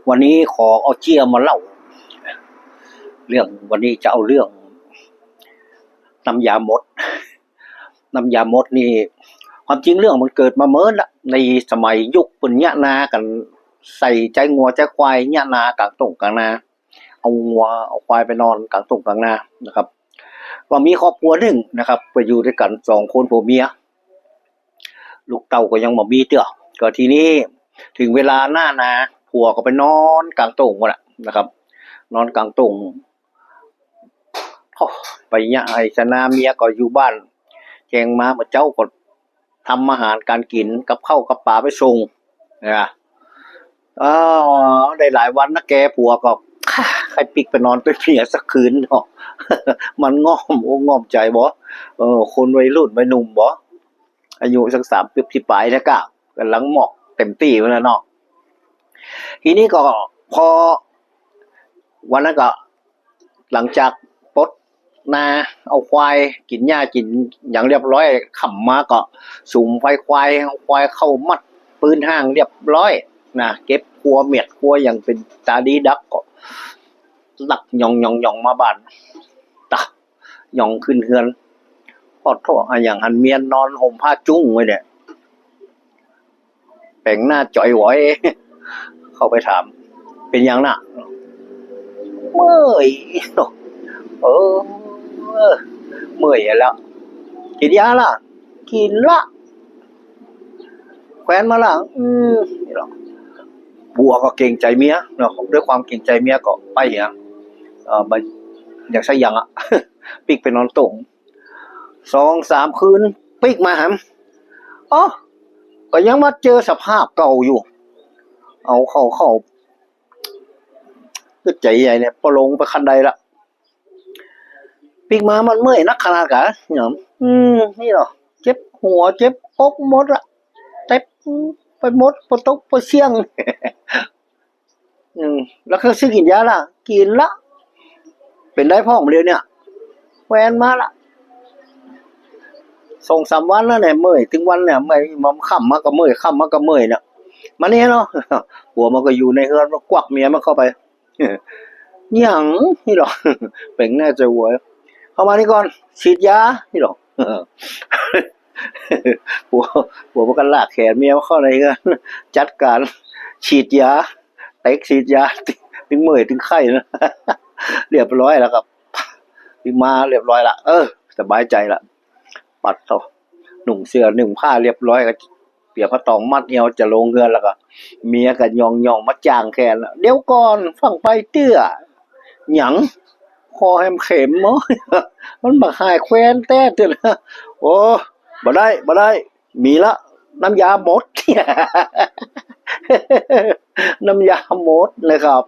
วันนี้ขอเอาเจียมาเล่าเรื่องวันนี้จะเอาเรื่องน้ำยามดน้ำยามดนี่ความจริงเรื่องมันเกิดมาเมื่อละในสมัยยุคปุญญานากันใส่ใจงัวใจควายญานากลางตรงกลางนาเอางัวเอาควายไปนอนกลางตรงกลางนานะครับว่ามีครอบครัวหนึ่งนะครับไปอยู่ด้วยกัน2 คนผัวเมียลูกเต้าก็ยังบ่มีเด้อก็ทีนี้ถึงเวลาหน้านาผัวก็ไปนอนกลางตรงหมดละนะครับนอนกลางตรงไปเนี่ยไอ้ชนะเมียก็อยู่บ้านแจงมาเจ้าก็ทำอาหารการกินกับข้าวกับปลาไปส่งนะได้หลายวันนะแกผัวก็ใครปิกไปนอนตัวเมียสักคืนเนาะมันง่อมใจบ่คนวัยรุ่นวัยหนุ่มบ่อายุสัก30 ปลายนะกะกำลังเหมาะเต็มที่แล้วเนาะทีนี้ก็พอวันนั้นก็หลังจากปลดนาเอาควายกินหญ้ากินอย่างเรียบร้อยขำมาก็สุมไฟควายเอาควายเข้ามัดปืนห้างเรียบร้อยนะเก็บครัวเมียดครัวอย่างเป็นตาดีดักก็หลักย่องมาบ้านตะย่องขึ้นเฮือนพอดโทษอย่างหันเมียนนอนห่มผ้าจุ้งไว้เนี่ยแปลงหน้าจ่อยหวอยเข้าไปถามเป็นยังน่ะเมื่อยเมื่อยแล้วกินยาล่ะกินละแคว้นมาล่ะนี่หรอบัวก็เกรงใจเมียเนาะด้วยความเกรงใจเมียก็ไปอย่างมาอย่างใช่ยังอ่ะ ปิกไปนอนตรง2-3 คืนปิกมาหำก็ยังมาเจอสภาพเก่าอยู่เอาเข้าก็ใจใหญ่เนี่ยพอลงไปคันใดละปิกมามันเมื่อยนักขนาดกะเนี่ยนี่หรอเจ็บหัวเจ็บอกหมดละเจ็บไปหมดปวดตกปวดเสียงแล้วเขาซื้อกินยาล่ะกินละเป็นได้พ่อของเดียวเนี่ยแวนมาละ2-3 วันแล้วเนี่ยเมื่อยถึงวันเนี่ยเมื่อยมันค่ำมาก็เมื่อยค่ำมาก็เมื่อยเนี่ยมาเนี่ยเนาะหัวมันก็อยู่ในเฮือนมันกวักเมียมันเข้าไปหยังนี่หรอเป็นแน่ใจหัวเข้ามานี่ก่อนฉีดยานี่หรอหัวมันก็ลากแขนเมียมันเข้าในกันจัดการฉีดยาเต็กฉีดยาถึงเมื่อยถึงไข้นะเรียบร้อยแล้วครับมาเรียบร้อยละสบายใจละปัดต่อหนุ่มเสื้อหนึ่งผ้าเรียบร้อยก็เปียกผ้าตองมัดเอวจะลงเฮือนแล้วก็เมียก็ยองมาจ้างแขนแล้วเดี๋ยวก่อนฟังไปเตื้อหยังคอแฮมเข็มมั้งมันบักหายแควนแต้เตื้อนะโอ้บ่ได้มีละน้ำยาหมดน้ำยาหมดเลยครับ